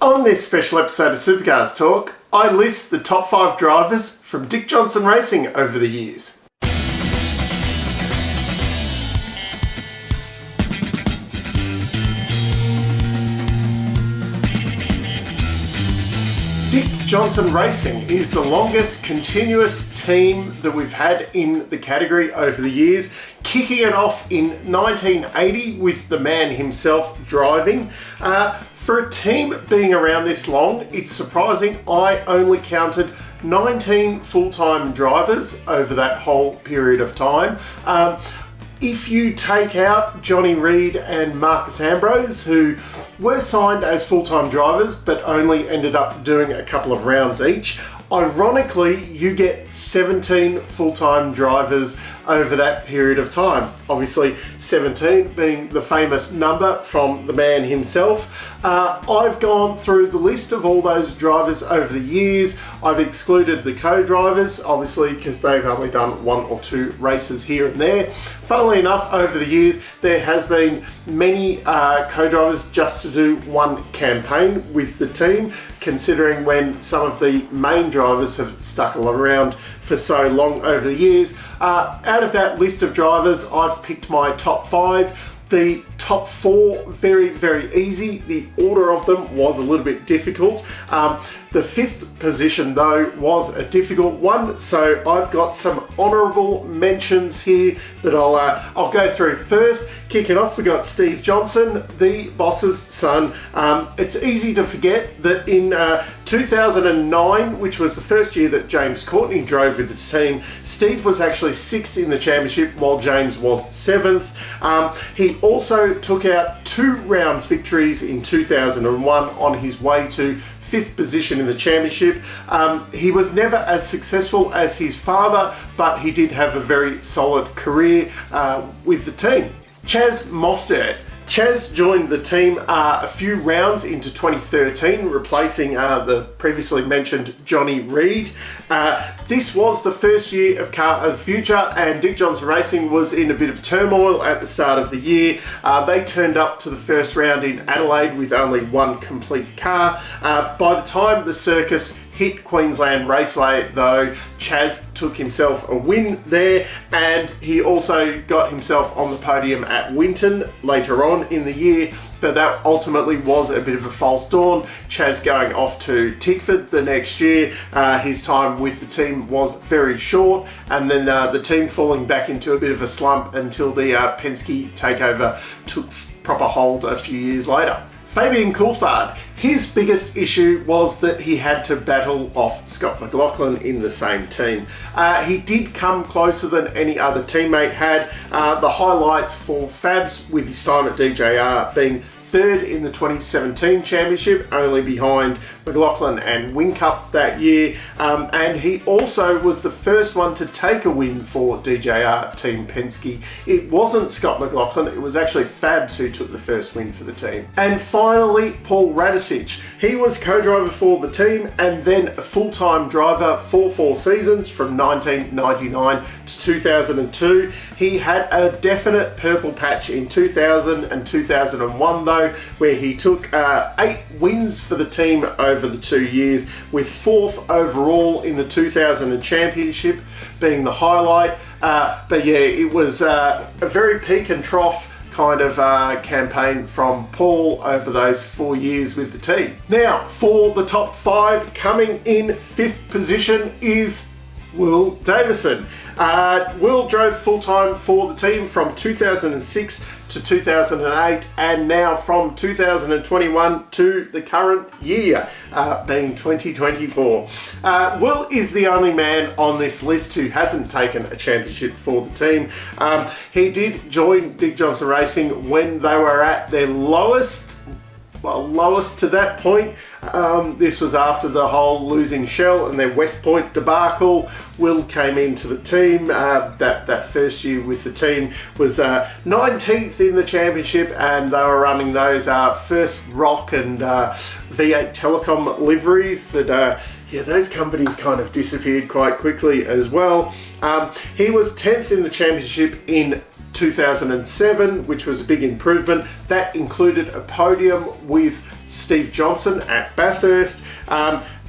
On this special episode of Supercars Talk, I list the top 5 drivers from Dick Johnson Racing over the years. Dick Johnson Racing is the longest continuous team that we've had in the category over the years, kicking it off in 1980 with the man himself driving. For a team being around this long, it's surprising I only counted 19 full-time drivers over that whole period of time. If you take out Johnny Reed and Marcus Ambrose, who were signed as full-time drivers but only ended up doing a couple of rounds each, ironically you get 17 full-time drivers over that period of time. Obviously 17 being the famous number from the man himself. I've gone through the list of all those drivers over the years. I've excluded the co-drivers, obviously, because they've only done 1 or 2 races here and there. Funnily enough, over the years, there has been many co-drivers just to do one campaign with the team, considering when some of the main drivers have stuck around for so long over the years. Out of that list of drivers, I've picked my top 5. The top 4, very, very easy. The order of them was a little bit difficult. The 5th position, though, was a difficult one, so I've got some honourable mentions here that I'll go through first. Kicking off, we got Steve Johnson, the boss's son. It's easy to forget that in 2009, which was the first year that James Courtney drove with the team, Steve was actually 6th in the championship while James was 7th. He also took out 2 round victories in 2001 on his way to 5th position in the championship. He was never as successful as his father, but he did have a very solid career with the team. Chaz Mostert. Chaz joined the team a few rounds into 2013, replacing the previously mentioned Johnny Reed. This was the first year of Car of the Future, and Dick Johnson Racing was in a bit of turmoil at the start of the year. They turned up to the first round in Adelaide with only 1 complete car. By the time the circus hit Queensland Raceway, though, Chaz took himself a win there, and he also got himself on the podium at Winton later on in the year, but that ultimately was a bit of a false dawn. Chaz going off to Tickford the next year. His time with the team was very short, and then the team falling back into a bit of a slump until the Penske takeover took proper hold a few years later. Fabian Coulthard, his biggest issue was that he had to battle off Scott McLaughlin in the same team. He did come closer than any other teammate had. The highlights for Fabs with his time at DJR being 3rd in the 2017 championship, only behind McLaughlin and Whincup that year, and he also was the first one to take a win for DJR Team Penske. It wasn't Scott McLaughlin, it was actually Fabs who took the first win for the team. And finally, Paul Radisich. He was co-driver for the team and then a full-time driver for 4 seasons from 1999 to 2002. He had a definite purple patch in 2000 and 2001 though, where he took 8 wins for the team over the 2 years, with 4th overall in the 2000 championship being the highlight. But yeah, it was a very peak and trough kind of campaign from Paul over those 4 years with the team. Now, for the top 5, coming in 5th position is Will Davison. Will drove full-time for the team from 2006 to 2008, and now from 2021 to the current year, being 2024. Will is the only man on this list who hasn't taken a championship for the team. He did join Dick Johnson Racing when they were at their lowest to that point. This was after the whole losing Shell and their West Point debacle. Will came into the team. That first year with the team was 19th in the championship, and they were running those First Rock and V8 Telecom liveries that those companies kind of disappeared quite quickly as well. He was 10th in the championship in 2007, which was a big improvement. That included a podium with Steve Johnson at Bathurst.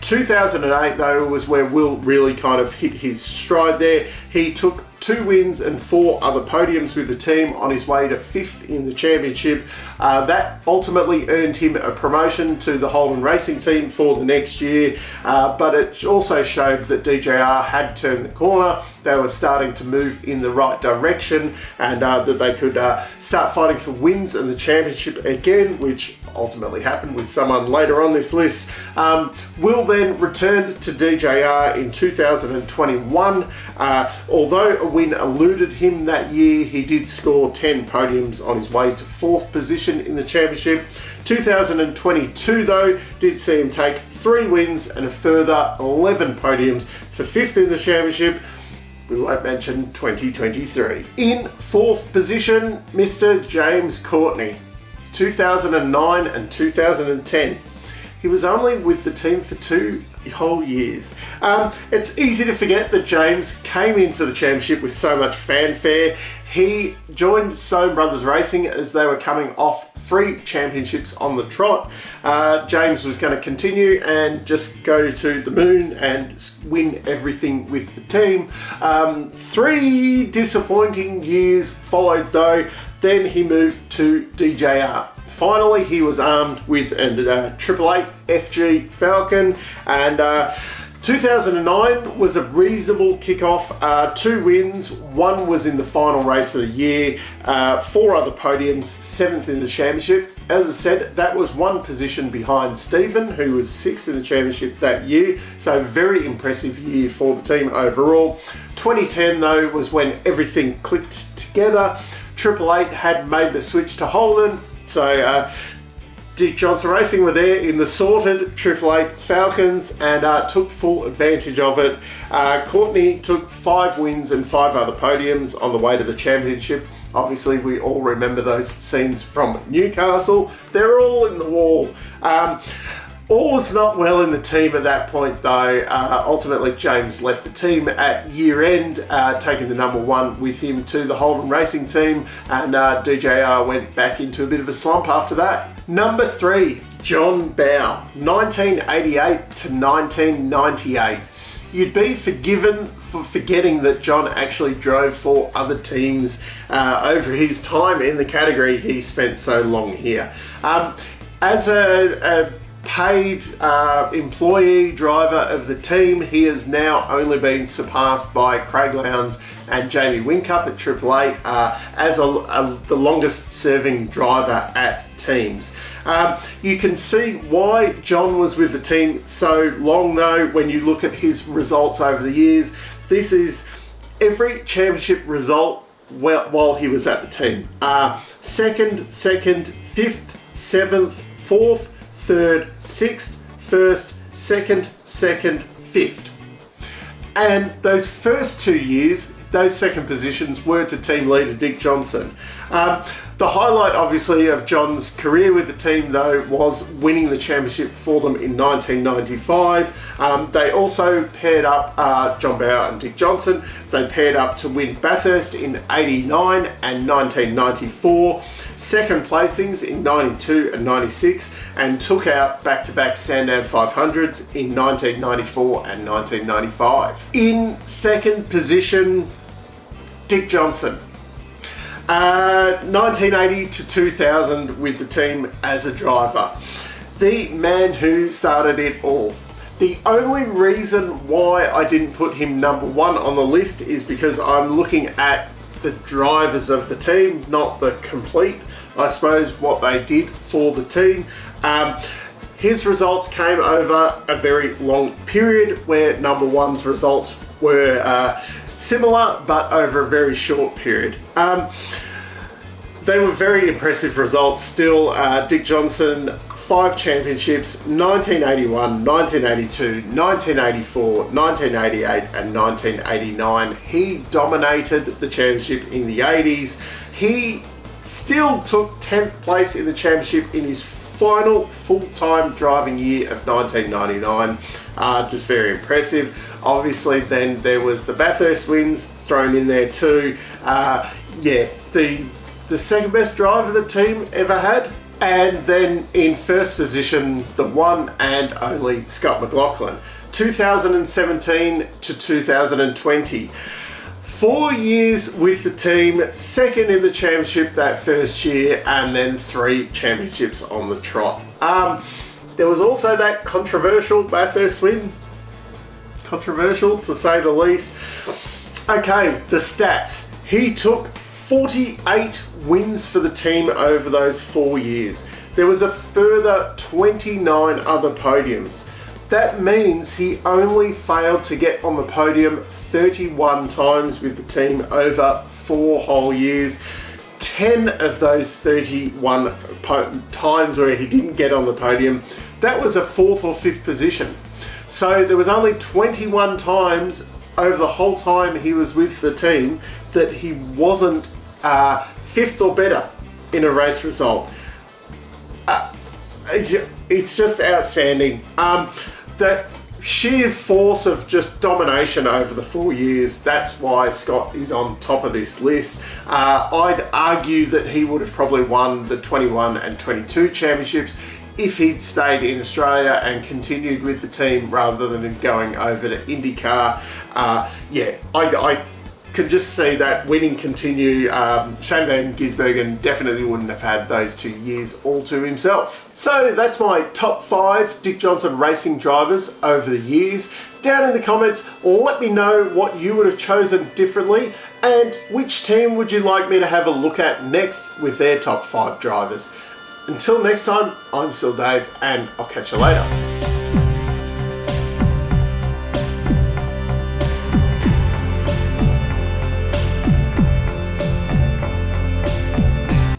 2008 though was where Will really kind of hit his stride there. He took 2 wins and 4 other podiums with the team on his way to 5th in the championship. That ultimately earned him a promotion to the Holden Racing team for the next year, but it also showed that DJR had turned the corner. They were starting to move in the right direction, and that they could start fighting for wins in the championship again, which ultimately happened with someone later on this list. Will then returned to DJR in 2021. Although a win eluded him that year, he did score 10 podiums on his way to 4th position in the championship. 2022 though did see him take 3 wins and a further 11 podiums for 5th in the championship. We won't mention 2023. In 4th position, Mr. James Courtney. 2009 and 2010. He was only with the team for 2 whole years. It's easy to forget that James came into the championship with so much fanfare. He joined Stone Brothers Racing as they were coming off 3 championships on the trot. James was going to continue and just go to the moon and win everything with the team. 3 disappointing years followed though. Then he moved to DJR. Finally, he was armed with a 888 FG Falcon, and 2009 was a reasonable kickoff. 2 wins, 1 was in the final race of the year, 4 other podiums, 7th in the championship. As I said, that was 1 position behind Stephen, who was 6th in the championship that year. So very impressive year for the team overall. 2010 though was when everything clicked together. 888 had made the switch to Holden. So Dick Johnson Racing were there in the sorted 888 Falcons and took full advantage of it. Courtney took 5 wins and 5 other podiums on the way to the championship. Obviously, we all remember those scenes from Newcastle. They're all in the wall. All was not well in the team at that point though. Ultimately, James left the team at year end, taking the number 1 with him to the Holden Racing team, and DJR went back into a bit of a slump after that. Number 3, John Bowe, 1988 to 1998. You'd be forgiven for forgetting that John actually drove for other teams over his time in the category. He spent so long here. As a paid employee driver of the team, he has now only been surpassed by Craig Lowndes and Jamie Whincup at 888 as the longest serving driver at teams. You can see why John was with the team so long though when you look at his results over the years. This is every championship result while he was at the team. 2nd, 5th, 7th, 4th, 3rd, 6th, 1st, 2nd, 2nd, 5th. And those first 2 years, those second positions were to team leader Dick Johnson. The highlight, obviously, of John's career with the team, though, was winning the championship for them in 1995. They also paired up John Bowe and Dick Johnson. They paired up to win Bathurst in 89 and 1994, second placings in 92 and 96, and took out back-to-back Sandown 500s in 1994 and 1995. In second position, Dick Johnson. 1980 to 2000 with the team as a driver. The man who started it all. The only reason why I didn't put him number 1 on the list is because I'm looking at the drivers of the team, not the complete, I suppose, what they did for the team. His results came over a very long period where number 1's results were similar, but over a very short period. They were very impressive results still. Dick Johnson, 5 championships, 1981, 1982, 1984, 1988 and 1989. He dominated the championship in the 80s. He still took 10th place in the championship in his final full-time driving year of 1999. Just very impressive. Obviously then there was the Bathurst wins thrown in there too. The second best driver the team ever had, And then in first position, the one and only Scott McLaughlin, 2017 to 2020. 4 years with the team, second in the championship that first year, and then 3 championships on the trot. There was also that controversial Bathurst win. Controversial, to say the least. Okay, the stats. He took 48 wins for the team over those 4 years. There was a further 29 other podiums. That means he only failed to get on the podium 31 times with the team over 4 whole years. 10 of those 31 times where he didn't get on the podium, that was a 4th or 5th position. So there was only 21 times over the whole time he was with the team that he wasn't 5th or better in a race result. It's just outstanding. The sheer force of just domination over the 4 years, that's why Scott is on top of this list. I'd argue that he would have probably won the 21 and 22 championships if he'd stayed in Australia and continued with the team rather than going over to IndyCar. I can just see that winning continue. Shane Van Gisbergen definitely wouldn't have had those 2 years all to himself. So that's my top 5 Dick Johnson racing drivers over the years. Down in the comments, let me know what you would have chosen differently and which team would you like me to have a look at next with their top 5 drivers. Until next time, I'm still Dave and I'll catch you later.